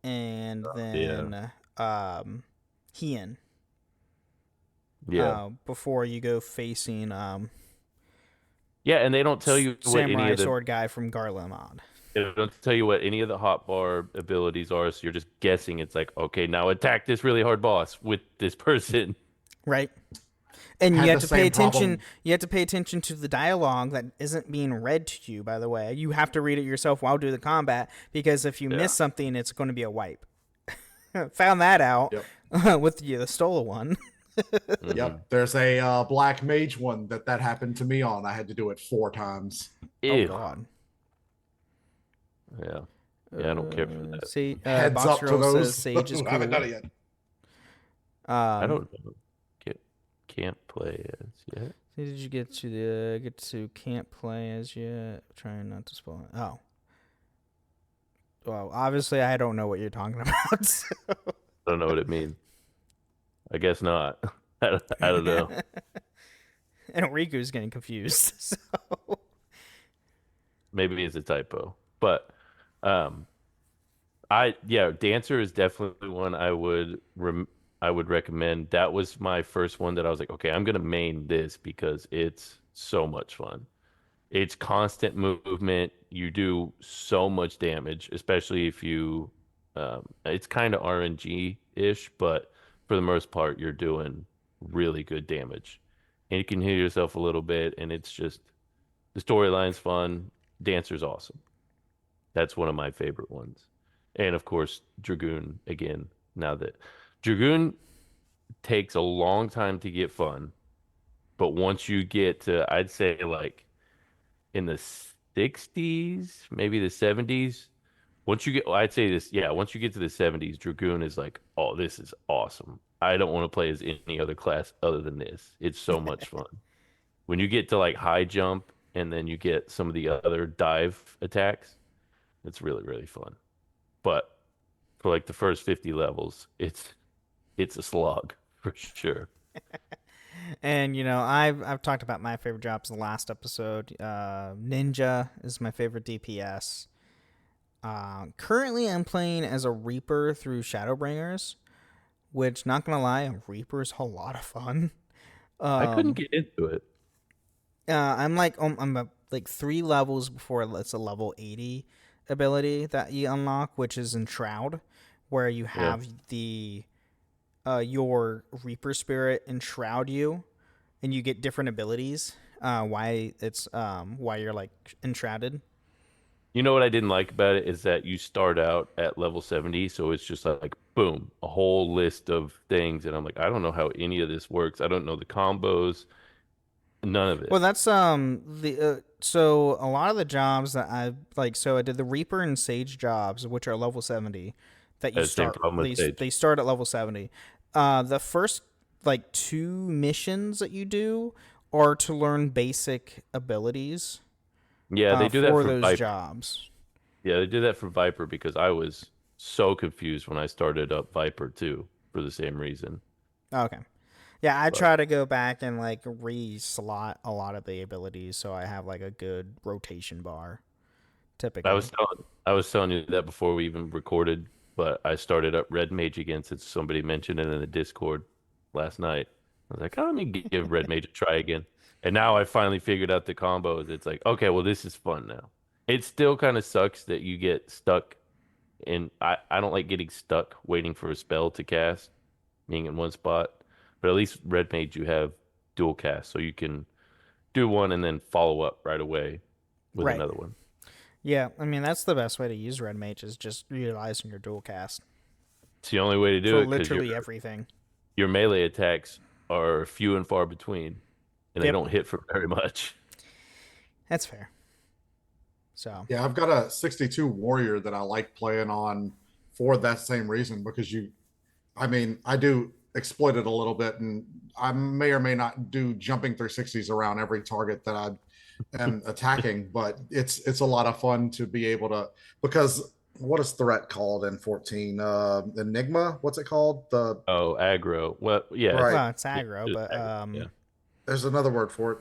and then Hien. Yeah. Before you go facing and they don't tell you what any of the sword guy from Garlemald. They don't tell you what any of the hotbar abilities are, so you're just guessing. It's like, okay, now attack this really hard boss with this person. Right. And you have to pay attention. You have to pay attention to the dialogue that isn't being read to you, by the way. You have to read it yourself while doing the combat, because if you miss something, it's going to be a wipe. Found that out with the Stola one. Yep. There's a black mage one that happened to me on. I had to do it 4 times. Ew. Oh, God. Yeah, I don't care for that. See, heads up to those. Sage is cool. I haven't done it yet. I don't know. Can't play as yet. Did you get to can't play as yet? Trying not to spoil it. Oh, well, obviously I don't know what you're talking about. So. I don't know what it means. I guess not. I don't know. And Riku's getting confused. So maybe it's a typo, but. Dancer is definitely one I would recommend. That was my first one that I was like, okay, I'm gonna main this because it's so much fun. It's constant movement. You do so much damage, especially if you It's kind of RNG-ish, but for the most part, you're doing really good damage. And you can heal yourself a little bit, and it's just the storyline's fun. Dancer's awesome. That's one of my favorite ones. And of course, Dragoon again. Now that Dragoon takes a long time to get fun, but once you get to, I'd say like in the 60s, maybe the 70s, once you get, well, I'd say this, yeah, once you get to the 70s, Dragoon is like, oh, this is awesome. I don't want to play as any other class other than this. It's so much fun. When you get to like high jump and then you get some of the other dive attacks, it's really, really fun. But for like the first 50 levels, it's a slog for sure. And I've talked about my favorite jobs in the last episode. Ninja is my favorite DPS. Currently, I'm playing as a Reaper through Shadowbringers, which, not gonna lie, a Reaper's a lot of fun. I couldn't get into it. I'm like 3 levels before it's a level 80 ability that you unlock, which is Enshroud, where you have your Reaper spirit enshroud you, and you get different abilities. Why you're like enshrouded. You know what I didn't like about it is that you start out at level 70, so it's just like boom, a whole list of things, and I'm like, I don't know how any of this works. I don't know the combos, none of it. Well, that's so a lot of the jobs that I like. So I did the Reaper and Sage jobs, which are level 70. That you start. They start at level 70. The first 2 missions that you do are to learn basic abilities. Yeah, they do that for those Viper. Jobs. Yeah, they do that for Viper because I was so confused when I started up Viper too for the same reason. Okay. Yeah, I try to go back and re-slot a lot of the abilities so I have a good rotation bar. Typically. I was telling you that before we even recorded, but I started up Red Mage again since somebody mentioned it in the Discord last night. I was like, oh, let me give Red Mage a try again. And now I finally figured out the combos. It's like, okay, well, this is fun now. It still kind of sucks that you get stuck in. I don't like getting stuck waiting for a spell to cast, being in one spot. But at least Red Mage, you have dual cast, so you can do one and then follow up right away with another one. Yeah, I mean, that's the best way to use Red Mage is just utilizing your dual cast. It's the only way to do it. Literally everything. Your melee attacks are few and far between, and they don't hit for very much. That's fair. So yeah, I've got a 62 warrior that I like playing on for that same reason, because I do exploit it a little bit, and I may or may not do jumping 360s around every target that I am attacking, but it's a lot of fun to be able to, because what is threat called in 14? Enigma? What's it called? Aggro. Well, yeah. Right. Well, it's aggro, but yeah. There's another word for it.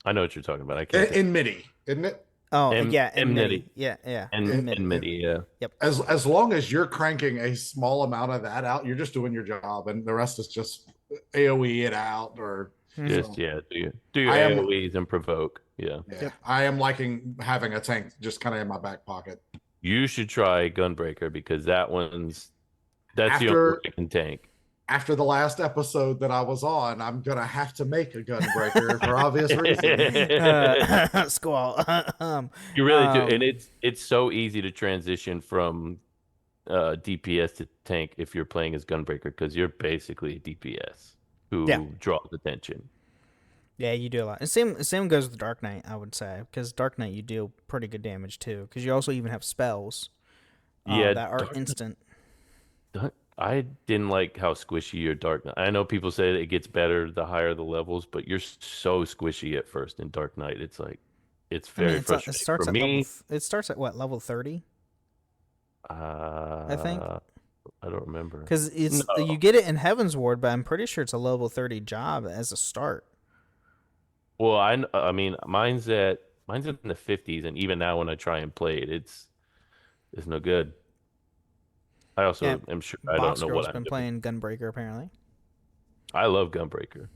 I know what you're talking about. I can't. Enmity, isn't it? Oh, yeah, enmity. Yeah. Enmity, yeah. Yep. As long as you're cranking a small amount of that out, you're just doing your job, and the rest is just AOE it out or just do your AOEs and provoke. Yeah. Yep. I am liking having a tank just kind of in my back pocket. You should try Gunbreaker because that's the only way you can tank. After the last episode that I was on, I'm gonna have to make a Gunbreaker for obvious reasons. Squall. You really do, and it's so easy to transition from DPS to tank if you're playing as Gunbreaker because you're basically a DPS who draws attention. Yeah, you do a lot. And same goes with Dark Knight, I would say, because Dark Knight you deal pretty good damage too, because you also even have spells that are instant. I didn't like how squishy your Dark Knight. I know people say that it gets better the higher the levels, but you're so squishy at first in Dark Knight. It's very frustrating. It starts at what, level 30? I think. I don't remember. Because you get it in Heaven's Ward, but I'm pretty sure it's a level 30 job as a start. Well, I mean, mine's in the 50s, and even now when I try and play it, it's no good. I also am sure I don't know what I've been playing Gunbreaker apparently. I love Gunbreaker.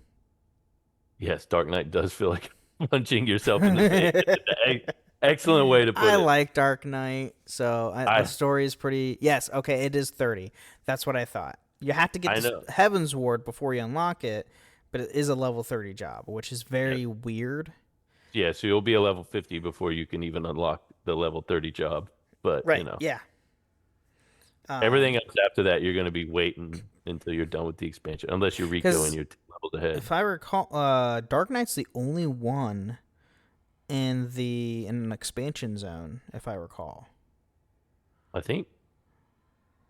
Yes, Dark Knight does feel like punching yourself in the face. Excellent way to put it. I like Dark Knight, so the story is pretty. Yes, okay, it is 30. That's what I thought. You have to get to Heaven's Ward before you unlock it, but it is a level 30 job, which is very weird. Yeah, so you'll be a level 50 before you can even unlock the level 30 job. But right, yeah. Everything else after that, you're going to be waiting until you're done with the expansion, unless you're Rico and you're 2 levels ahead. If I recall, Dark Knight's the only one in an expansion zone, if I recall. I think.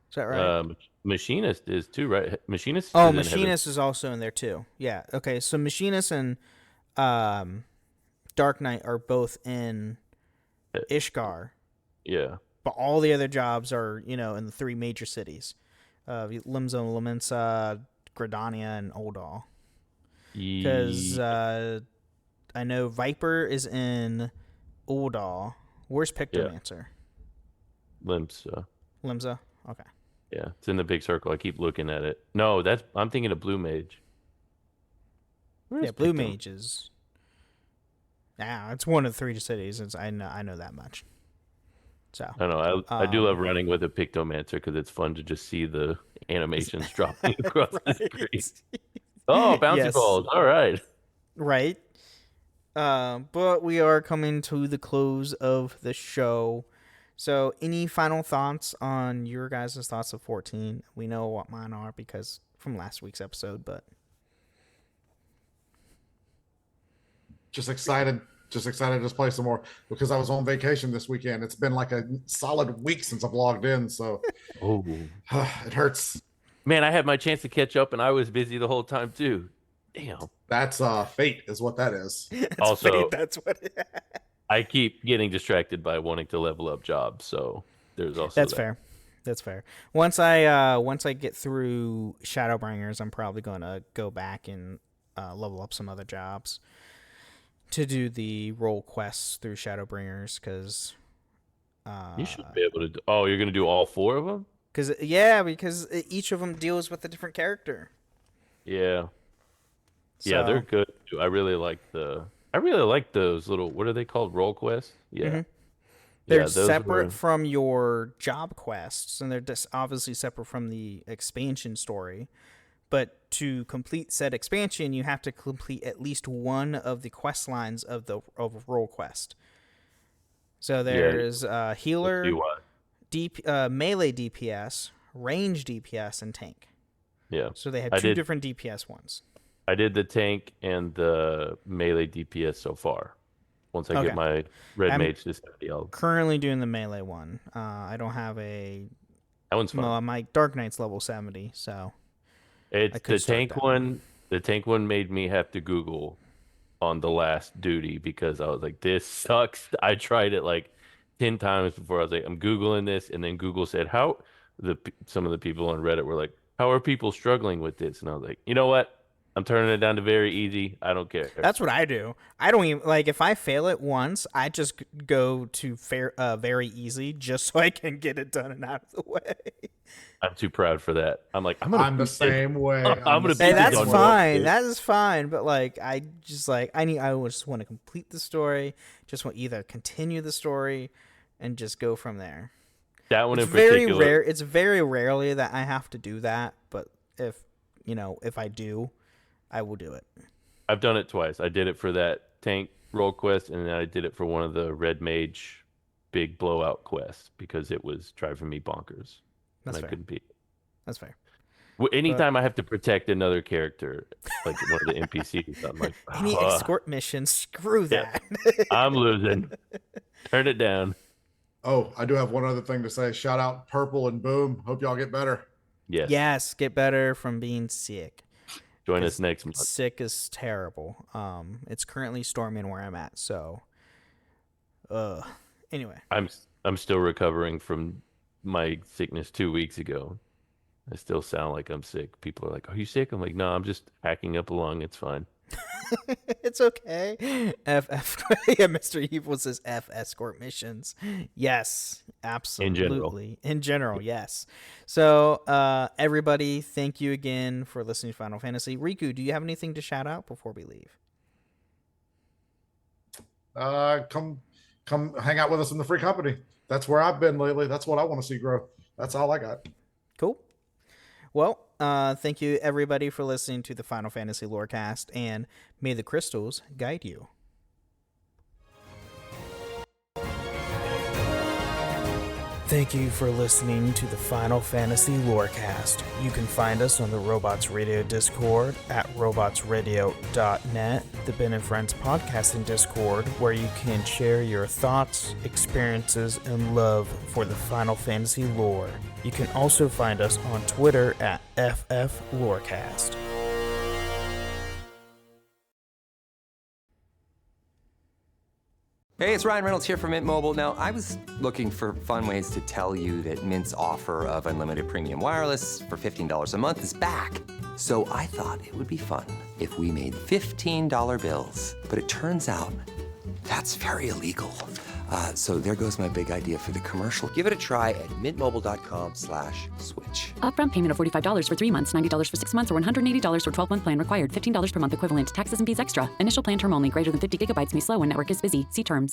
Is that right? Machinist is too, right? Machinist. Oh, Machinist is also in there too. Yeah. Okay. So Machinist and Dark Knight are both in Ishgard. Yeah. But all the other jobs are, in the 3 major cities, Limzo, Lamensa, Gridania, and Oldal. Because I know Viper is in Oldal. Where's Pictomancer? Limsa. Limsa? Okay. Yeah, it's in the big circle. I keep looking at it. No, I'm thinking of Blue Mage. Yeah, Blue Mage is. Yeah, it's one of the 3 cities. I know that much. So I know. I do love running with a Pictomancer because it's fun to just see the animations dropping across the screen. Oh, bouncy balls! All right. Right. But we are coming to the close of the show. So, any final thoughts on your guys' thoughts of 14? We know what mine are because from last week's episode, but just excited to play some more because I was on vacation this weekend. It's been like a solid week since I've logged in, so it hurts. Man, I had my chance to catch up, and I was busy the whole time too. Damn, that's fate, is what that is. Also, fate, that's what. I keep getting distracted by wanting to level up jobs, so there's also that's fair. That's fair. Once I get through Shadowbringers, I'm probably going to go back and level up some other jobs to do the role quests through Shadowbringers because you should be able to do. Oh, you're going to do all 4 of them? Because each of them deals with a different character. Yeah. Yeah, they're good. I really like those little, what are they called? Role quests? Yeah. Mm-hmm. They're separate from your job quests, and they're just obviously separate from the expansion story. But to complete said expansion, you have to complete at least one of the quest lines of role quest. So there's healer, melee DPS, range DPS, and tank. Yeah. So they have 2 different DPS ones. I did the tank and the melee DPS so far. Once I get my red mage to 70, I'll currently doing the melee one. I don't have a. That one's fun. No, my Dark Knight's level 70, so. It's the tank one. The tank one made me have to Google on the last duty because I was like, "This sucks." I tried it like 10 times before I was like, "I'm Googling this," and then Google said, "How?" Some of the people on Reddit were like, "How are people struggling with this?" And I was like, "You know what? I'm turning it down to very easy. I don't care." That's what I do. I don't even if I fail it once, I just go to very easy just so I can get it done and out of the way. I'm too proud for that. I'm the same way. Hey, that's fine. That is fine. But I just I just want to complete the story. Just want either continue the story and just go from there. That one it's in particular. Very rare. It's very rarely that I have to do that. But if I do, I will do it. I've done it twice. I did it for that tank role quest, and then I did it for one of the red mage big blowout quests because it was driving me bonkers. That's and fair. I couldn't beat it. That's fair. Anytime I have to protect another character, like one of the NPCs, I'm like, any escort mission, screw that. Yeah, I'm losing. Turn it down. Oh, I do have one other thing to say. Shout out Purple and Boom. Hope y'all get better. Yes. Yes, get better from being sick. Join us next month. Sick is terrible. It's currently storming where I'm at, so anyway. I'm still recovering from my sickness 2 weeks ago. I still sound like I'm sick. People are like, "Are you sick?" I'm like, "No, I'm just hacking up along. It's fine." It's okay. Yeah, Mr. Evil says F escort missions. Yes, absolutely. In general, yes. So, everybody, thank you again for listening to Final Fantasy. Riku, do you have anything to shout out before we leave? Come come hang out with us in the free company. That's where I've been lately. That's what I want to see grow. That's all I got. Cool. Well, thank you everybody for listening to the Final Fantasy Lorecast, and may the crystals guide you. Thank you for listening to the Final Fantasy Lorecast. You can find us on the Robots Radio Discord at robotsradio.net, the Ben and Friends podcasting Discord, where you can share your thoughts, experiences, and love for the Final Fantasy lore. You can also find us on Twitter at FFLorecast. Hey, it's Ryan Reynolds here from Mint Mobile. Now, I was looking for fun ways to tell you that Mint's offer of unlimited premium wireless for $15 a month is back. So I thought it would be fun if we made $15 bills. But it turns out that's very illegal. So there goes my big idea for the commercial. Give it a try at mintmobile.com/switch. Upfront payment of $45 for 3 months, $90 for 6 months, or $180 for 12-month plan required. $15 per month equivalent. Taxes and fees extra. Initial plan term only. Greater than 50 gigabytes may slow when network is busy. See terms.